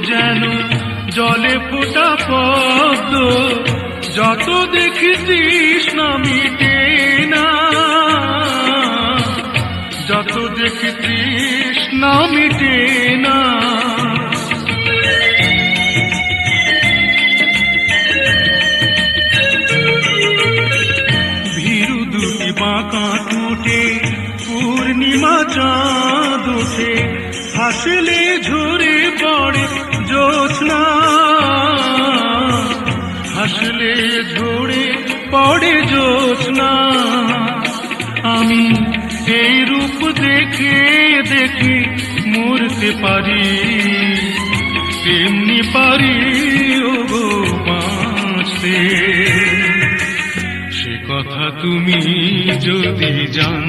যেন জলে ফোটা পদ্ম, যত দেখি তৃষ্ণা মিটে না, যত দেখি তৃষ্ণা মিটে না। ভীরু দুটি বাঁকা টুটে পূর্ণিমা চাঁদ ওঠে, হাসলে ঝরে পড়ে জ্যোৎস্না, হাসলে ঝরে পড়ে জ্যোৎস্না। আমি এই রূপ দেখে দেখে মরতে পারি, তেমনি পারি ওগো বাঁচতে। সে কথা তুমি যদি জান